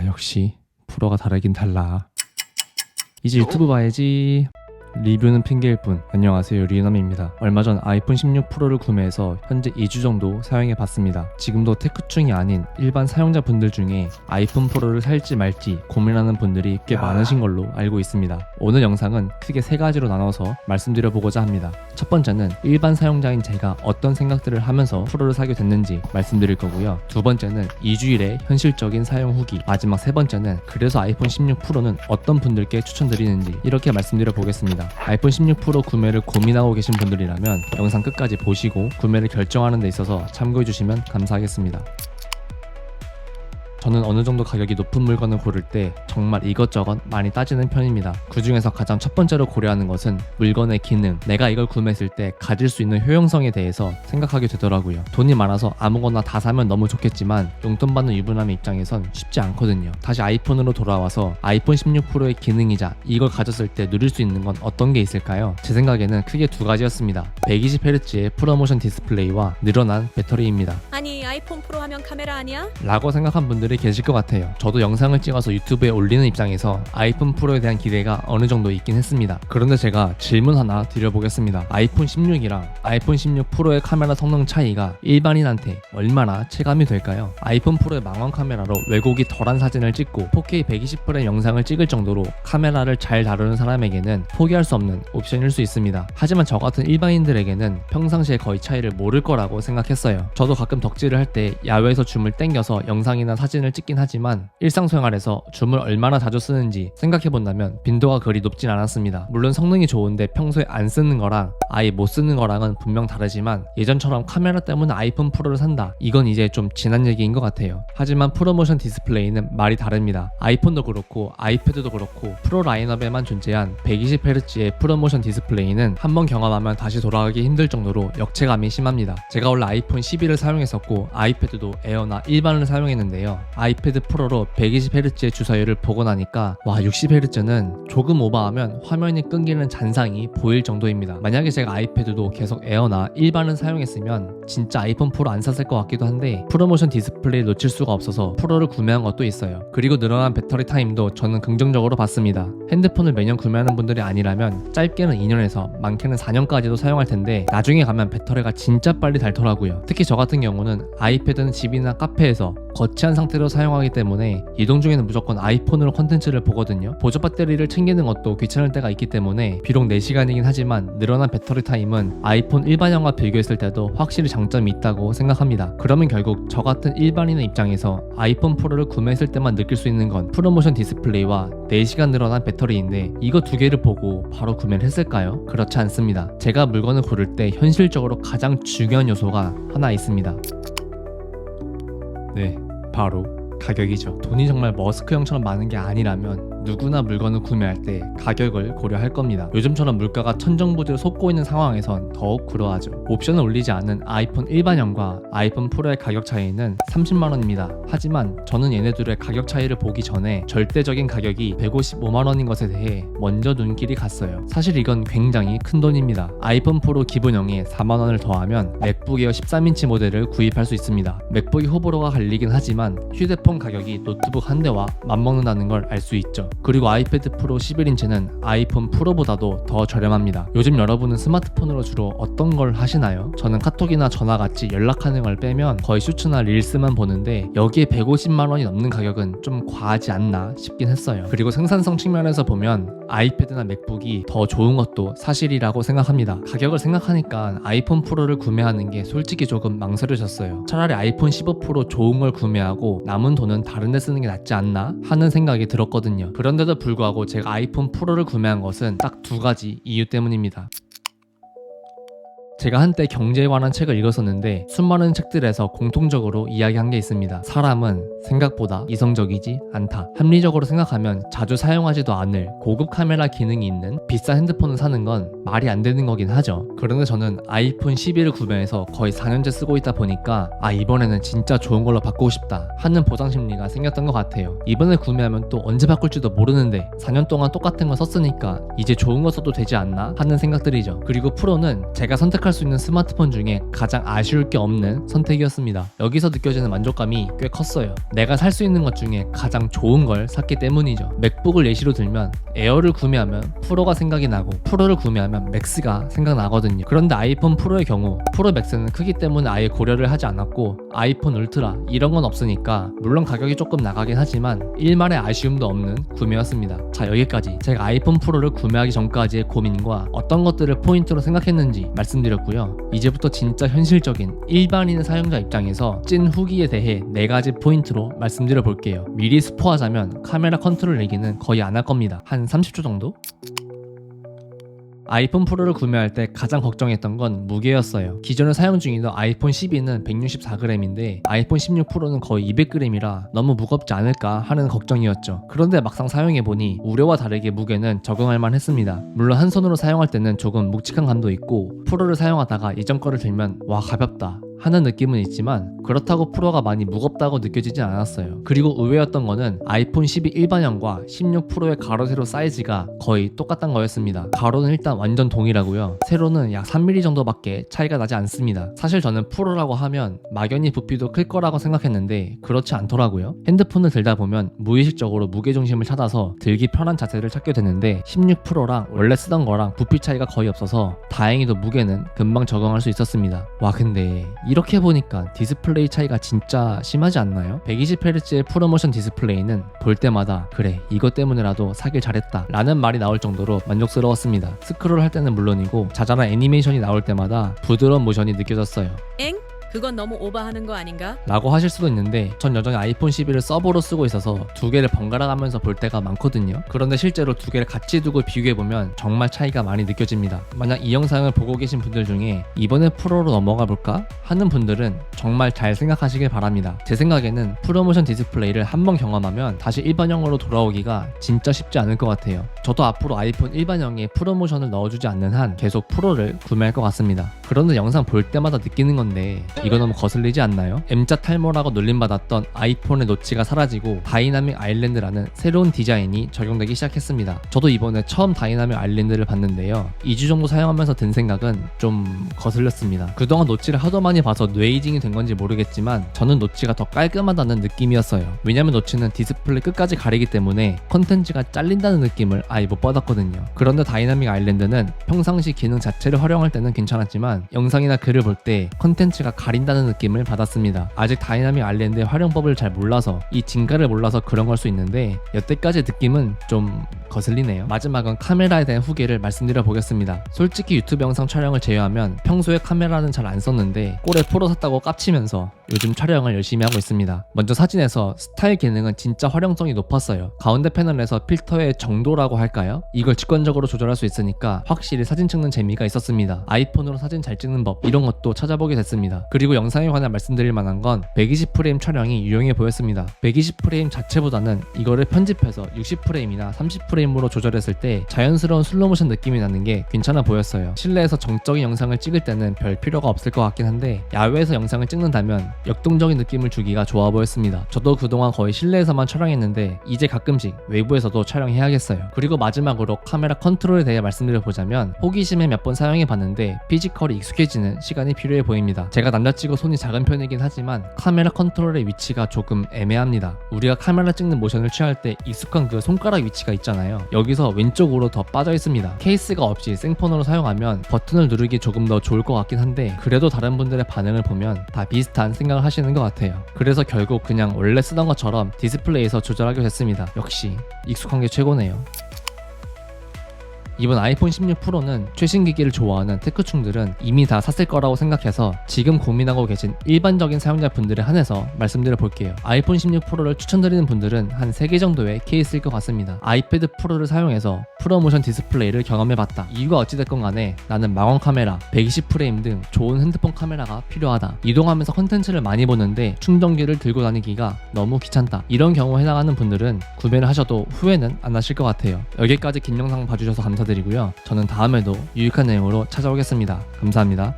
역시 프로가 다르긴 달라. 이제 유튜브 봐야지. 리뷰는 핑계일 뿐. 안녕하세요, 리은함입니다. 얼마 전 아이폰 16 프로를 구매해서 현재 2주 정도 사용해 봤습니다. 지금도 테크충이 아닌 일반 사용자분들 중에 아이폰 프로를 살지 말지 고민하는 분들이 꽤 많으신 걸로 알고 있습니다. 오늘 영상은 크게 세 가지로 나눠서 말씀드려 보고자 합니다. 첫 번째는 일반 사용자인 제가 어떤 생각들을 하면서 프로를 사게 됐는지 말씀드릴 거고요. 두 번째는 2주일의 현실적인 사용 후기, 마지막 세 번째는 그래서 아이폰 16 프로는 어떤 분들께 추천드리는지 이렇게 말씀드려 보겠습니다. 아이폰 16 프로 구매를 고민하고 계신 분들이라면 영상 끝까지 보시고 구매를 결정하는 데 있어서 참고해 주시면 감사하겠습니다. 저는 어느 정도 가격이 높은 물건을 고를 때 정말 이것저것 많이 따지는 편입니다. 그 중에서 가장 첫 번째로 고려하는 것은 물건의 기능, 내가 이걸 구매했을 때 가질 수 있는 효용성에 대해서 생각하게 되더라고요. 돈이 많아서 아무거나 다 사면 너무 좋겠지만 용돈 받는 유부남의 입장에선 쉽지 않거든요. 다시 아이폰으로 돌아와서 아이폰 16 프로의 기능이자 이걸 가졌을 때 누릴 수 있는 건 어떤 게 있을까요? 제 생각에는 크게 두 가지였습니다. 120Hz의 프로모션 디스플레이와 늘어난 배터리입니다. 아니 아이폰 프로 하면 카메라 아니야? 라고 생각한 분들이 계실 것 같아요. 저도 영상을 찍어서 유튜브에 올리는 입장에서 아이폰 프로에 대한 기대가 어느 정도 있긴 했습니다. 그런데 제가 질문 하나 드려보겠습니다. 아이폰 16이랑 아이폰 16 프로의 카메라 성능 차이가 일반인한테 얼마나 체감이 될까요? 아이폰 프로의 망원 카메라로 왜곡이 덜한 사진을 찍고 4K 120프레임 영상을 찍을 정도로 카메라를 잘 다루는 사람에게는 포기할 수 없는 옵션일 수 있습니다. 하지만 저 같은 일반인들에게는 평상시에 거의 차이를 모를 거라고 생각했어요. 저도 가끔 덕질을 할 때 야외에서 줌을 땡겨서 영상이나 사진을 찍긴 하지만 일상생활에서 줌을 얼마나 자주 쓰는지 생각해본다면 빈도가 그리 높진 않았습니다. 물론 성능이 좋은데 평소에 안 쓰는 거랑 아예 못 쓰는 거랑은 분명 다르지만 예전처럼 카메라 때문에 아이폰 프로를 산다, 이건 이제 좀 지난 얘기인 것 같아요. 하지만 프로모션 디스플레이는 말이 다릅니다. 아이폰도 그렇고 아이패드도 그렇고 프로 라인업에만 존재한 120Hz의 프로모션 디스플레이는 한번 경험하면 다시 돌아가기 힘들 정도로 역체감이 심합니다. 제가 원래 아이폰 12를 사용했었고 아이패드도 에어나 일반을 사용했는데요. 아이패드 프로로 120Hz의 주사율을 보고 나니까 와, 60Hz는 조금 오버하면 화면이 끊기는 잔상이 보일 정도입니다. 만약에 제가 아이패드도 계속 에어나 일반을 사용했으면 진짜 아이폰 프로 안 샀을 것 같기도 한데 프로모션 디스플레이를 놓칠 수가 없어서 프로를 구매한 것도 있어요. 그리고 늘어난 배터리 타임도 저는 긍정적으로 봤습니다. 핸드폰을 매년 구매하는 분들이 아니라면 짧게는 2년에서 많게는 4년까지도 사용할 텐데 나중에 가면 배터리가 진짜 빨리 닳더라고요. 특히 저 같은 경우는 아이패드는 집이나 카페에서 거치한 상태로 사용하기 때문에 이동 중에는 무조건 아이폰으로 컨텐츠를 보거든요. 보조 배터리를 챙기는 것도 귀찮을 때가 있기 때문에 비록 4시간이긴 하지만 늘어난 배터리 타임은 아이폰 일반형과 비교했을 때도 확실히 장점이 있다고 생각합니다. 그러면 결국 저 같은 일반인의 입장에서 아이폰 프로를 구매했을 때만 느낄 수 있는 건 프로모션 디스플레이와 4시간 늘어난 배터리인데 이거 두 개를 보고 바로 구매를 했을까요? 그렇지 않습니다. 제가 물건을 고를 때 현실적으로 가장 중요한 요소가 하나 있습니다. 네, 바로 가격이죠. 돈이 정말 머스크 형처럼 많은 게 아니라면 누구나 물건을 구매할 때 가격을 고려할 겁니다. 요즘처럼 물가가 천정부지로 솟고 있는 상황에선 더욱 그러하죠. 옵션을 올리지 않은 아이폰 일반형과 아이폰 프로의 가격 차이는 30만원입니다. 하지만 저는 얘네들의 가격 차이를 보기 전에 절대적인 가격이 155만원인 것에 대해 먼저 눈길이 갔어요. 사실 이건 굉장히 큰 돈입니다. 아이폰 프로 기본형에 4만원을 더하면 맥북 에어 13인치 모델을 구입할 수 있습니다. 맥북이 호불호가 갈리긴 하지만 휴대폰 가격이 노트북 한 대와 맞먹는다는 걸 알 수 있죠. 그리고 아이패드 프로 11인치는 아이폰 프로보다도 더 저렴합니다. 요즘 여러분은 스마트폰으로 주로 어떤 걸 하시나요? 저는 카톡이나 전화같이 연락하는 걸 빼면 거의 슈츠나 릴스만 보는데 여기에 150만원이 넘는 가격은 좀 과하지 않나 싶긴 했어요. 그리고 생산성 측면에서 보면 아이패드나 맥북이 더 좋은 것도 사실이라고 생각합니다. 가격을 생각하니까 아이폰 프로를 구매하는 게 솔직히 조금 망설여졌어요. 차라리 아이폰 15 프로 좋은 걸 구매하고 남은 돈은 다른 데 쓰는 게 낫지 않나 하는 생각이 들었거든요. 그런데도 불구하고 제가 아이폰 프로를 구매한 것은 딱 두 가지 이유 때문입니다. 제가 한때 경제에 관한 책을 읽었었는데 수많은 책들에서 공통적으로 이야기한 게 있습니다. 사람은 생각보다 이성적이지 않다. 합리적으로 생각하면 자주 사용하지도 않을 고급 카메라 기능이 있는 비싼 핸드폰을 사는 건 말이 안 되는 거긴 하죠. 그런데 저는 아이폰 11을 구매해서 거의 4년째 쓰고 있다 보니까 이번에는 진짜 좋은 걸로 바꾸고 싶다 하는 보상 심리가 생겼던 것 같아요. 이번에 구매하면 또 언제 바꿀지도 모르는데 4년 동안 똑같은 거 썼으니까 이제 좋은 거 써도 되지 않나 하는 생각들이죠. 그리고 프로는 제가 선택할 선택할 수 있는 스마트폰 중에 가장 아쉬울 게 없는 선택이었습니다. 여기서 느껴지는 만족감이 꽤 컸어요. 내가 살 수 있는 것 중에 가장 좋은 걸 샀기 때문이죠. 맥북을 예시로 들면 에어를 구매하면 프로가 생각이 나고 프로를 구매하면 맥스가 생각나거든요. 그런데 아이폰 프로의 경우 프로 맥스는 크기 때문에 아예 고려를 하지 않았고 아이폰 울트라 이런 건 없으니까 물론 가격이 조금 나가긴 하지만 일말의 아쉬움도 없는 구매였습니다. 자, 여기까지 제가 아이폰 프로를 구매하기 전까지의 고민과 어떤 것들을 포인트로 생각했는지 말씀드렸고요. 이제부터 진짜 현실적인 일반인의 사용자 입장에서 찐 후기에 대해 4가지 포인트로 말씀드려 볼게요. 미리 스포하자면 카메라 컨트롤 얘기는 거의 안 할 겁니다. 한 30초 정도? 아이폰 프로를 구매할 때 가장 걱정했던 건 무게였어요. 기존에 사용 중이던 아이폰 12는 164g인데 아이폰 16 프로는 거의 200g이라 너무 무겁지 않을까 하는 걱정이었죠. 그런데 막상 사용해보니 우려와 다르게 무게는 적응할 만했습니다. 물론 한 손으로 사용할 때는 조금 묵직한 감도 있고 프로를 사용하다가 이전 거를 들면 와 가볍다 하는 느낌은 있지만 그렇다고 프로가 많이 무겁다고 느껴지진 않았어요. 그리고 의외였던 거는 아이폰 12 일반형과 16 프로의 가로 세로 사이즈가 거의 똑같단 거였습니다. 가로는 일단 완전 동일하고요. 세로는 약 3mm 정도밖에 차이가 나지 않습니다. 사실 저는 프로라고 하면 막연히 부피도 클 거라고 생각했는데 그렇지 않더라고요. 핸드폰을 들다 보면 무의식적으로 무게중심을 찾아서 들기 편한 자세를 찾게 되는데 16 프로랑 원래 쓰던 거랑 부피 차이가 거의 없어서 다행히도 무게는 금방 적응할 수 있었습니다. 와 근데 이렇게 보니까 디스플레이 차이가 진짜 심하지 않나요? 120Hz의 프로모션 디스플레이는 볼 때마다 그래 이것 때문에라도 사길 잘했다 라는 말이 나올 정도로 만족스러웠습니다. 스크롤 할 때는 물론이고 자잘한 애니메이션이 나올 때마다 부드러운 모션이 느껴졌어요. 엥? 그건 너무 오버하는 거 아닌가? 라고 하실 수도 있는데 전 여전히 아이폰 11을 서버로 쓰고 있어서 두 개를 번갈아 가면서 볼 때가 많거든요. 그런데 실제로 두 개를 같이 두고 비교해보면 정말 차이가 많이 느껴집니다. 만약 이 영상을 보고 계신 분들 중에 이번에 프로로 넘어가 볼까? 하는 분들은 정말 잘 생각하시길 바랍니다. 제 생각에는 프로모션 디스플레이를 한번 경험하면 다시 일반형으로 돌아오기가 진짜 쉽지 않을 것 같아요. 저도 앞으로 아이폰 일반형에 프로모션을 넣어주지 않는 한 계속 프로를 구매할 것 같습니다. 그런데 영상 볼 때마다 느끼는 건데 이거 너무 거슬리지 않나요? M자 탈모라고 놀림받았던 아이폰의 노치가 사라지고 다이나믹 아일랜드라는 새로운 디자인이 적용되기 시작했습니다. 저도 이번에 처음 다이나믹 아일랜드를 봤는데요. 2주 정도 사용하면서 든 생각은 좀 거슬렸습니다. 그동안 노치를 하도 많이 봐서 뇌이징이 된 건지 모르겠지만 저는 노치가 더 깔끔하다는 느낌이었어요. 왜냐면 노치는 디스플레이 끝까지 가리기 때문에 컨텐츠가 잘린다는 느낌을 아예 못 받았거든요. 그런데 다이나믹 아일랜드는 평상시 기능 자체를 활용할 때는 괜찮았지만 영상이나 글을 볼 때 컨텐츠가 가린다는 느낌을 받았습니다. 아직 다이나믹 아일랜드의 활용법을 잘 몰라서 이 진가를 몰라서 그런 걸 수 있는데 여태까지 느낌은 좀 거슬리네요. 마지막은 카메라에 대한 후기를 말씀드려 보겠습니다. 솔직히 유튜브 영상 촬영을 제외하면 평소에 카메라는 잘 안 썼는데 꼴에 프로 샀다고 깝치면서 요즘 촬영을 열심히 하고 있습니다. 먼저 사진에서 스타일 기능은 진짜 활용성이 높았어요. 가운데 패널에서 필터의 정도라고 할까요? 이걸 직관적으로 조절할 수 있으니까 확실히 사진 찍는 재미가 있었습니다. 아이폰으로 사진 잘 찍는 법 이런 것도 찾아보게 됐습니다. 그리고 영상에 관해 말씀드릴 만한 건 120프레임 촬영이 유용해 보였습니다. 120프레임 자체보다는 이거를 편집해서 60프레임이나 30프레임으로 조절했을 때 자연스러운 슬로모션 느낌이 나는 게 괜찮아 보였어요. 실내에서 정적인 영상을 찍을 때는 별 필요가 없을 것 같긴 한데 야외에서 영상을 찍는다면 역동적인 느낌을 주기가 좋아 보였습니다. 저도 그동안 거의 실내에서만 촬영했는데 이제 가끔씩 외부에서도 촬영해야겠어요. 그리고 마지막으로 카메라 컨트롤에 대해 말씀드려보자면 호기심에 몇 번 사용해봤는데 피지컬이 익숙해지는 시간이 필요해 보입니다. 제가 남자치고 손이 작은 편이긴 하지만 카메라 컨트롤의 위치가 조금 애매합니다. 우리가 카메라 찍는 모션을 취할 때 익숙한 그 손가락 위치가 있잖아요. 여기서 왼쪽으로 더 빠져 있습니다. 케이스가 없이 생폰으로 사용하면 버튼을 누르기 조금 더 좋을 것 같긴 한데 그래도 다른 분들의 반응을 보면 다 비슷한 생각을 하시는 것 같아요. 그래서 결국 그냥 원래 쓰던 것처럼 디스플레이에서 조절하게 됐습니다. 역시 익숙한 게 최고네요. 이번 아이폰 16 프로는 최신 기기를 좋아하는 테크충들은 이미 다 샀을 거라고 생각해서 지금 고민하고 계신 일반적인 사용자분들에 한해서 말씀드려 볼게요. 아이폰 16 프로를 추천드리는 분들은 한 3개 정도의 케이스일 것 같습니다. 아이패드 프로를 사용해서 프로모션 디스플레이를 경험해봤다. 이유가 어찌됐건 간에 나는 망원 카메라, 120프레임 등 좋은 핸드폰 카메라가 필요하다. 이동하면서 컨텐츠를 많이 보는데 충전기를 들고 다니기가 너무 귀찮다. 이런 경우에 해당하는 분들은 구매를 하셔도 후회는 안 하실 것 같아요. 여기까지 긴 영상 봐주셔서 감사드리고요. 저는 다음에도 유익한 내용으로 찾아오겠습니다. 감사합니다.